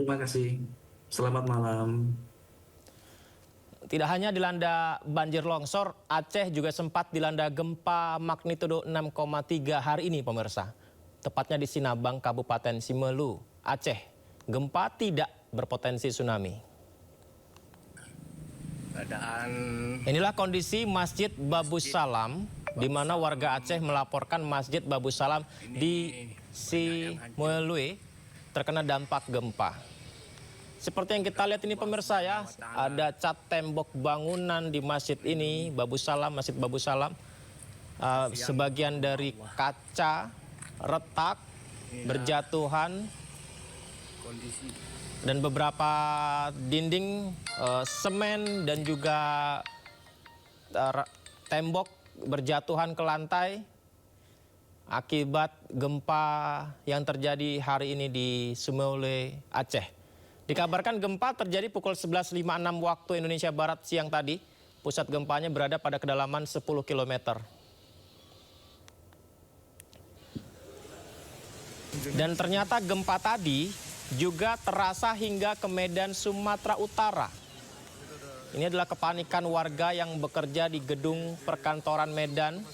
Terima kasih. Selamat malam. Tidak hanya dilanda banjir longsor, Aceh juga sempat dilanda gempa magnitudo 6,3 hari ini, pemirsa. Tepatnya di Sinabang, Kabupaten Simelu, Aceh. Gempa tidak berpotensi tsunami. Inilah kondisi Masjid Babu Salam, di mana warga Aceh melaporkan Masjid Babu Salam di Simelu terkena dampak gempa. Seperti yang kita lihat ini, pemirsa, ya, ada cat tembok bangunan di masjid ini, Masjid Babu Salam. Sebagian dari kaca retak, berjatuhan, dan beberapa dinding semen dan juga tembok berjatuhan ke lantai akibat gempa yang terjadi hari ini di Simelu, Aceh. Dikabarkan gempa terjadi pukul 11.56 waktu Indonesia Barat siang tadi. Pusat gempanya berada pada kedalaman 10 km. Dan ternyata gempa tadi juga terasa hingga ke Medan, Sumatera Utara. Ini adalah kepanikan warga yang bekerja di gedung perkantoran Medan.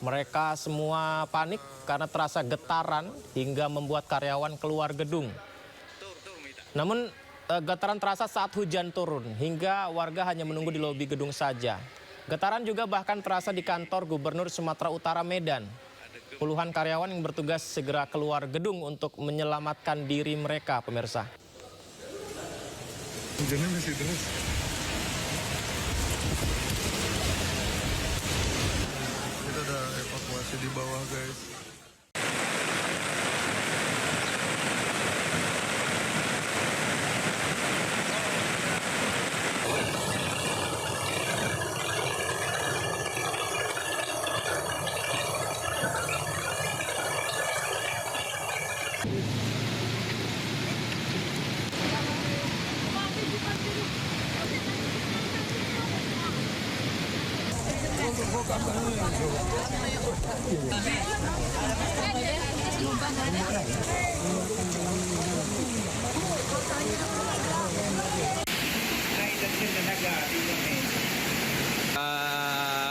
Mereka semua panik karena terasa getaran hingga membuat karyawan keluar gedung. Namun getaran terasa saat hujan turun, hingga warga hanya menunggu di lobi gedung saja. Getaran juga bahkan terasa di kantor Gubernur Sumatera Utara Medan. Puluhan karyawan yang bertugas segera keluar gedung untuk menyelamatkan diri mereka, pemirsa. Hujannya masih deras. Kita ada evakuasi di bawah, guys.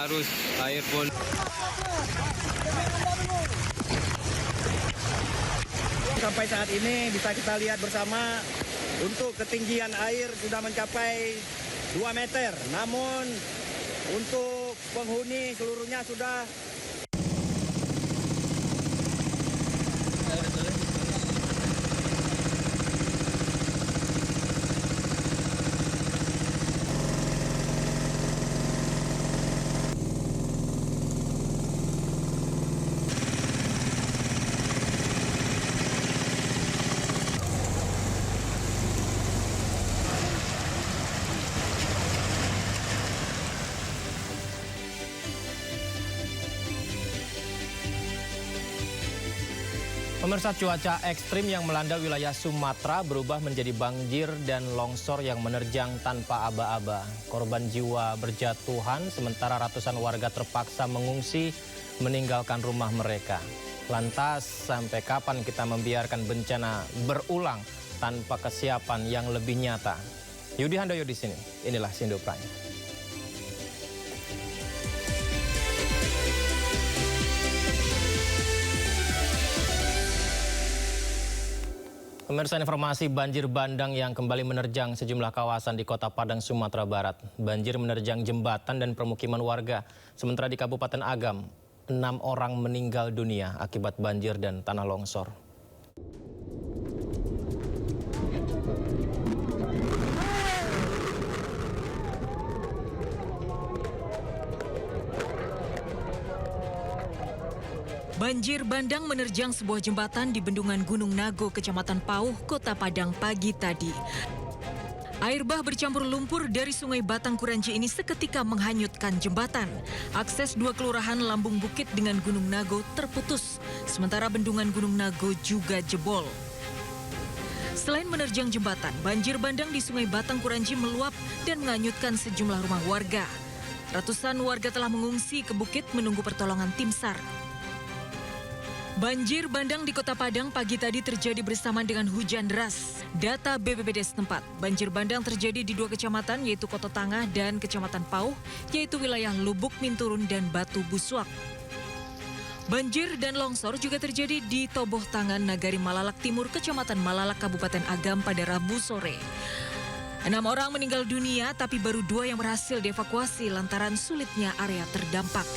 Arus air pun. Sampai saat ini bisa kita lihat bersama untuk ketinggian air sudah mencapai 2 meter. Namun untuk penghuni seluruhnya sudah Pemirsa, cuaca ekstrim yang melanda wilayah Sumatera berubah menjadi banjir dan longsor yang menerjang tanpa aba-aba. Korban jiwa berjatuhan, sementara ratusan warga terpaksa mengungsi meninggalkan rumah mereka. Lantas, sampai kapan kita membiarkan bencana berulang tanpa kesiapan yang lebih nyata? Yudi Handoyo di sini. Inilah Sindo Prime. Pemirsa, informasi banjir bandang yang kembali menerjang sejumlah kawasan di Kota Padang, Sumatera Barat. Banjir menerjang jembatan dan permukiman warga. Sementara di Kabupaten Agam, 6 orang meninggal dunia akibat banjir dan tanah longsor. Banjir bandang menerjang sebuah jembatan di bendungan Gunung Nago, Kecamatan Pauh, Kota Padang pagi tadi. Air bah bercampur lumpur dari Sungai Batang Kuranji ini seketika menghanyutkan jembatan. Akses 2 kelurahan Lambung Bukit dengan Gunung Nago terputus, sementara bendungan Gunung Nago juga jebol. Selain menerjang jembatan, banjir bandang di Sungai Batang Kuranji meluap dan menghanyutkan sejumlah rumah warga. Ratusan warga telah mengungsi ke bukit menunggu pertolongan tim SAR. Banjir bandang di Kota Padang pagi tadi terjadi bersamaan dengan hujan deras. Data BPBD setempat, banjir bandang terjadi di 2 kecamatan yaitu Kota Tangah dan Kecamatan Pauh, yaitu wilayah Lubuk Minturun dan Batu Busuak. Banjir dan longsor juga terjadi di Toboh Tangan, Nagari Malalak Timur, Kecamatan Malalak, Kabupaten Agam pada Rabu sore. 6 orang meninggal dunia, tapi baru 2 yang berhasil dievakuasi lantaran sulitnya area terdampak.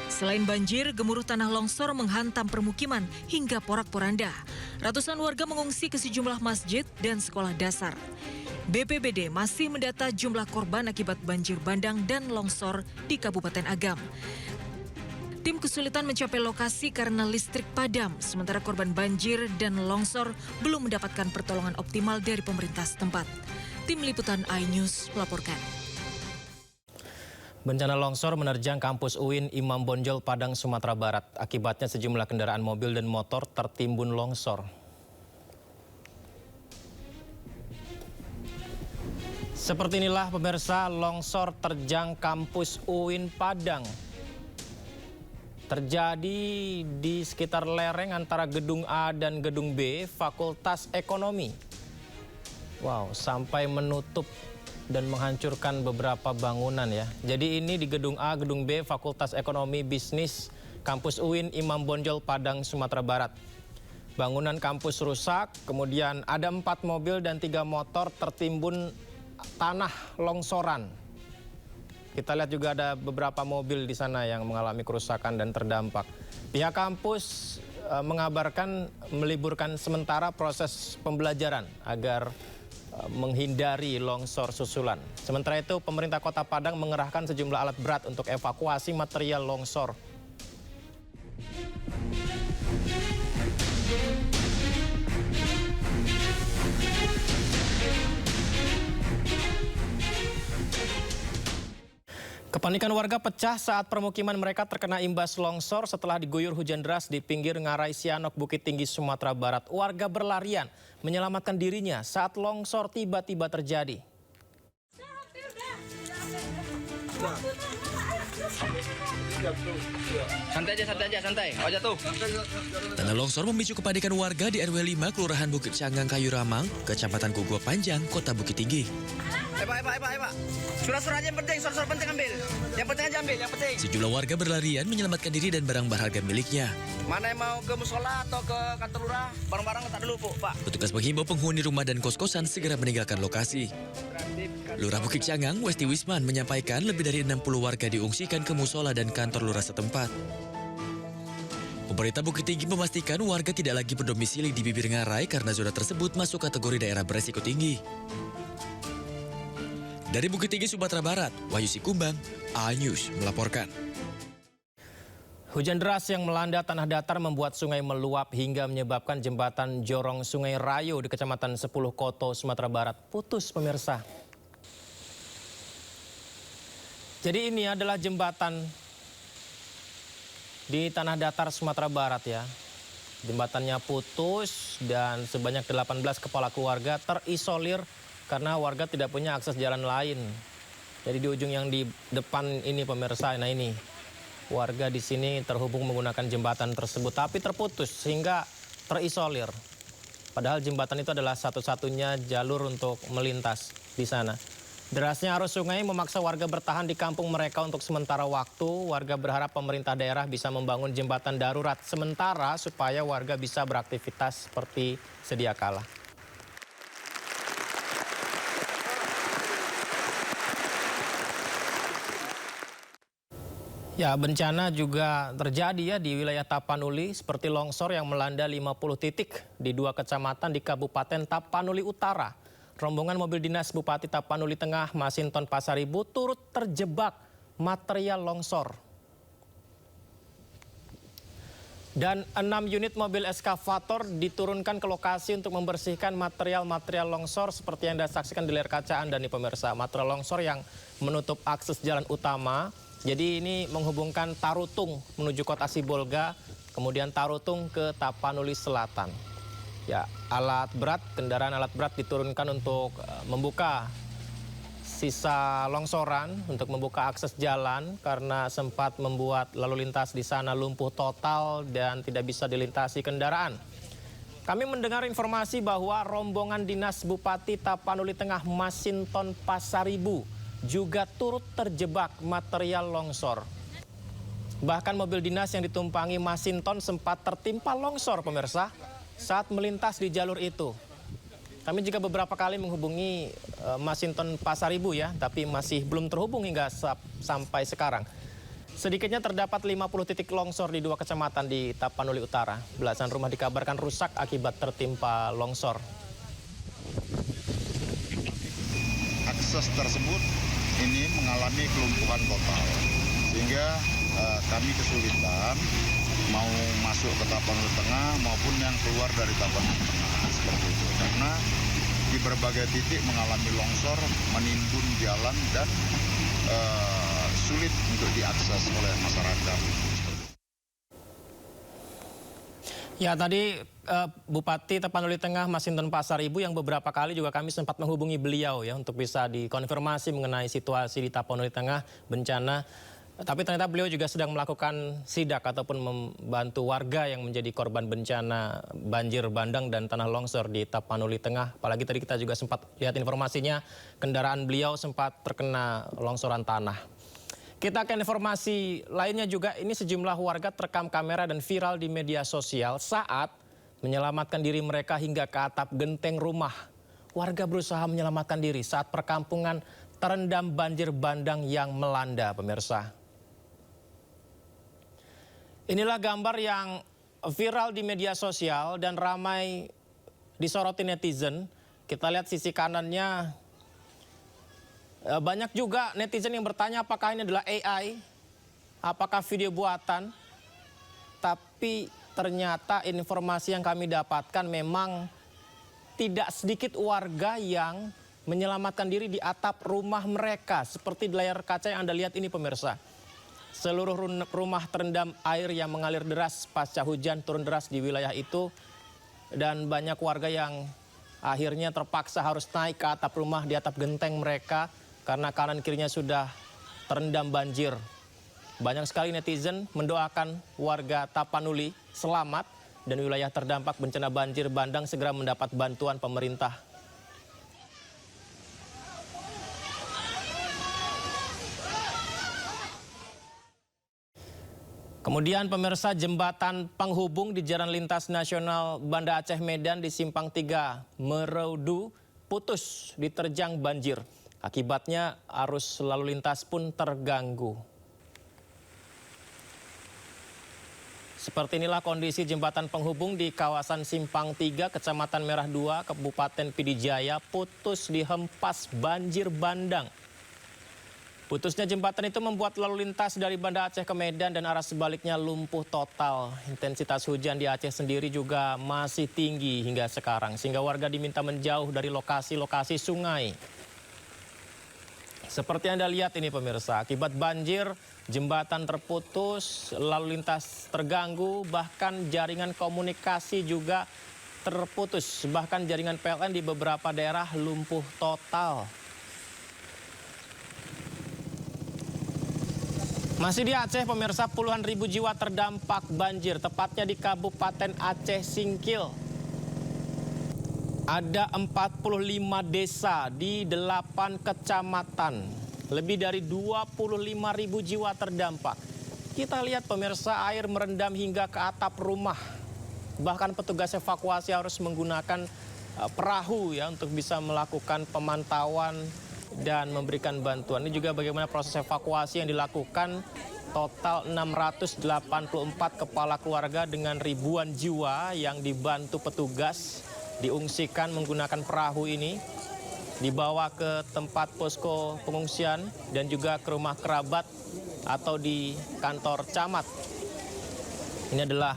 Selain banjir, gemuruh tanah longsor menghantam permukiman hingga porak-poranda. Ratusan warga mengungsi ke sejumlah masjid dan sekolah dasar. BPBD masih mendata jumlah korban akibat banjir bandang dan longsor di Kabupaten Agam. Tim kesulitan mencapai lokasi karena listrik padam, sementara korban banjir dan longsor belum mendapatkan pertolongan optimal dari pemerintah setempat. Tim Liputan iNews melaporkan. Bencana longsor menerjang kampus UIN Imam Bonjol, Padang, Sumatera Barat. Akibatnya sejumlah kendaraan mobil dan motor tertimbun longsor. Seperti inilah pemirsa, longsor terjang kampus UIN Padang. Terjadi di sekitar lereng antara Gedung A dan Gedung B, Fakultas Ekonomi. Wow, sampai menutup dan menghancurkan beberapa bangunan ya. Jadi ini di Gedung A, Gedung B, Fakultas Ekonomi Bisnis, Kampus UIN Imam Bonjol, Padang, Sumatera Barat. Bangunan kampus rusak, kemudian ada 4 mobil dan 3 motor tertimbun tanah longsoran. Kita lihat juga ada beberapa mobil di sana yang mengalami kerusakan dan terdampak. Pihak kampus mengabarkan meliburkan sementara proses pembelajaran agar menghindari longsor susulan. Sementara itu, pemerintah Kota Padang mengerahkan sejumlah alat berat untuk evakuasi material longsor. Kepanikan warga pecah saat permukiman mereka terkena imbas longsor setelah diguyur hujan deras di pinggir Ngarai Sianok, Bukit Tinggi, Sumatera Barat. Warga berlarian menyelamatkan dirinya saat longsor tiba-tiba terjadi. Santai. Oh, jatuh. Tanah longsor memicu kepanikan warga di RW 5 Kelurahan Bukit Canggang, Kayu Ramang, Kecamatan Kuguwa Panjang, Kota Bukit Tinggi. Pak. Surat-surat aja yang penting, surat-surat penting ambil. Yang penting aja ambil, yang penting. Sejumlah warga berlarian menyelamatkan diri dan barang berharga miliknya. Mana yang mau ke musola atau ke kantor lurah, barang-barang letak dulu, Pak. Petugas menghimbau penghuni rumah dan kos-kosan segera meninggalkan lokasi. Lurah Bukit Canggang, Westi Wisman, menyampaikan lebih dari 60 warga diungsikan ke musola dan kantor lurah setempat. Pemerintah Bukit Tinggi memastikan warga tidak lagi berdomisili di bibir ngarai karena zona tersebut masuk kategori daerah beresiko tinggi. Dari Bukit Tinggi, Sumatera Barat, Wahyu Sikumbang, iNews melaporkan. Hujan deras yang melanda tanah datar membuat sungai meluap hingga menyebabkan jembatan Jorong Sungai Rayo di Kecamatan 10 Koto, Sumatera Barat putus, pemirsa. Jadi ini adalah jembatan di tanah datar Sumatera Barat ya. Jembatannya putus dan sebanyak 18 kepala keluarga terisolir karena warga tidak punya akses jalan lain. Jadi di ujung yang di depan ini pemirsa, nah ini warga di sini terhubung menggunakan jembatan tersebut, tapi terputus sehingga terisolir. Padahal jembatan itu adalah satu-satunya jalur untuk melintas di sana. Derasnya arus sungai memaksa warga bertahan di kampung mereka untuk sementara waktu. Warga berharap pemerintah daerah bisa membangun jembatan darurat sementara supaya warga bisa beraktivitas seperti sedia kala. Ya, bencana juga terjadi ya di wilayah Tapanuli seperti longsor yang melanda 50 titik di 2 kecamatan di Kabupaten Tapanuli Utara. Rombongan mobil dinas Bupati Tapanuli Tengah, Masinton Pasaribu turut terjebak material longsor. Dan 6 unit mobil eskavator diturunkan ke lokasi untuk membersihkan material-material longsor seperti yang Anda saksikan di layar kaca Anda nih pemirsa. Material longsor yang menutup akses jalan utama. Jadi ini menghubungkan Tarutung menuju kota Sibolga, kemudian Tarutung ke Tapanuli Selatan. Ya, kendaraan alat berat diturunkan untuk membuka sisa longsoran untuk membuka akses jalan karena sempat membuat lalu lintas di sana lumpuh total dan tidak bisa dilintasi kendaraan. Kami mendengar informasi bahwa rombongan dinas Bupati Tapanuli Tengah Masinton Pasaribu juga turut terjebak material longsor. Bahkan mobil dinas yang ditumpangi Masinton sempat tertimpa longsor, pemirsa, saat melintas di jalur itu. Kami juga beberapa kali menghubungi Masinton Pasaribu ya, tapi masih belum terhubung hingga sampai sekarang. Sedikitnya terdapat 50 titik longsor di 2 kecamatan di Tapanuli Utara. Belasan rumah dikabarkan rusak akibat tertimpa longsor. Akses tersebut ini mengalami kelumpuhan total, sehingga kami kesulitan mau masuk ke Tapanuli Tengah maupun yang keluar dari Tapanuli Tengah seperti itu. Karena di berbagai titik mengalami longsor, menimbun jalan dan sulit untuk diakses oleh masyarakat. Ya, tadi Bupati Tapanuli Tengah Masinton Pasaribu yang beberapa kali juga kami sempat menghubungi beliau ya untuk bisa dikonfirmasi mengenai situasi di Tapanuli Tengah bencana. Tapi ternyata beliau juga sedang melakukan sidak ataupun membantu warga yang menjadi korban bencana banjir bandang dan tanah longsor di Tapanuli Tengah. Apalagi tadi kita juga sempat lihat informasinya, kendaraan beliau sempat terkena longsoran tanah. Kita ke informasi lainnya juga, ini sejumlah warga terekam kamera dan viral di media sosial saat menyelamatkan diri mereka hingga ke atap genteng rumah. Warga berusaha menyelamatkan diri saat perkampungan terendam banjir bandang yang melanda, pemirsa. Inilah gambar yang viral di media sosial dan ramai disoroti netizen. Kita lihat sisi kanannya. Banyak juga netizen yang bertanya apakah ini adalah AI, apakah video buatan. Tapi ternyata informasi yang kami dapatkan memang tidak sedikit warga yang menyelamatkan diri di atap rumah mereka. Seperti di layar kaca yang Anda lihat ini, pemirsa. Seluruh rumah terendam air yang mengalir deras pasca hujan turun deras di wilayah itu. Dan banyak warga yang akhirnya terpaksa harus naik ke atap rumah di atap genteng mereka karena kanan kirinya sudah terendam banjir. Banyak sekali netizen mendoakan warga Tapanuli selamat dan wilayah terdampak bencana banjir bandang segera mendapat bantuan pemerintah. Kemudian pemirsa, jembatan penghubung di Jalan Lintas Nasional Banda Aceh Medan di Simpang 3 Meraudu putus diterjang banjir. Akibatnya arus lalu lintas pun terganggu. Seperti inilah kondisi jembatan penghubung di kawasan Simpang 3, Kecamatan Merah 2, Kabupaten Pidijaya putus dihempas banjir bandang. Putusnya jembatan itu membuat lalu lintas dari Banda Aceh ke Medan dan arah sebaliknya lumpuh total. Intensitas hujan di Aceh sendiri juga masih tinggi hingga sekarang, sehingga warga diminta menjauh dari lokasi-lokasi sungai. Seperti Anda lihat ini, pemirsa, akibat banjir, jembatan terputus, lalu lintas terganggu, bahkan jaringan komunikasi juga terputus. Bahkan jaringan PLN di beberapa daerah lumpuh total. Masih di Aceh, pemirsa, puluhan ribu jiwa terdampak banjir, tepatnya di Kabupaten Aceh Singkil. Ada 45 desa di 8 kecamatan. Lebih dari 25 ribu jiwa terdampak. Kita lihat, pemirsa, air merendam hingga ke atap rumah. Bahkan petugas evakuasi harus menggunakan perahu ya untuk bisa melakukan pemantauan dan memberikan bantuan. Ini juga bagaimana proses evakuasi yang dilakukan. Total 684 kepala keluarga dengan ribuan jiwa yang dibantu petugas diungsikan menggunakan perahu ini, dibawa ke tempat posko pengungsian dan juga ke rumah kerabat atau di kantor camat. Ini adalah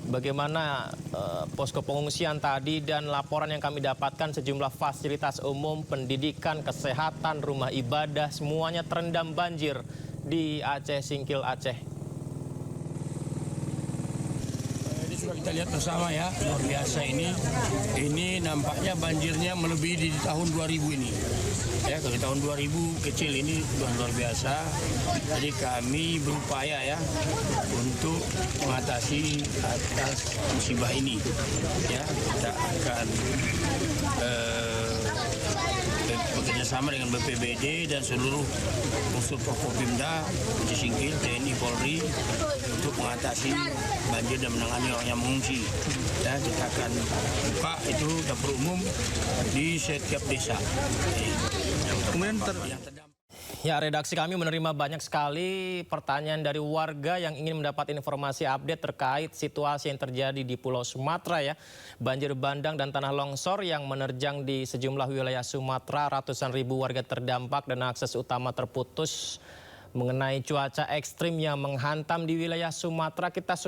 bagaimana posko pengungsian tadi dan laporan yang kami dapatkan, sejumlah fasilitas umum, pendidikan, kesehatan, rumah ibadah, semuanya terendam banjir di Aceh Singkil, Aceh. sudah kita lihat bersama ya, luar biasa ini. Ini nampaknya banjirnya melebihi di tahun 2000 ini. Ya, kalau tahun 2000 kecil, ini luar biasa. Jadi kami berupaya ya untuk mengatasi atas musibah ini. Ya, kita akan bekerjasama dengan BPBD dan seluruh unsur Forkopimda, Singkil, TNI, Polri untuk mengatasi banjir dan menangani orang yang mengungsi. Ya, kita akan buka itu dapur umum di setiap desa. Kemudian Ya, redaksi kami menerima banyak sekali pertanyaan dari warga yang ingin mendapat informasi update terkait situasi yang terjadi di Pulau Sumatera ya. Banjir bandang dan tanah longsor yang menerjang di sejumlah wilayah Sumatera, ratusan ribu warga terdampak dan akses utama terputus. Mengenai cuaca ekstrim yang menghantam di wilayah Sumatera, kita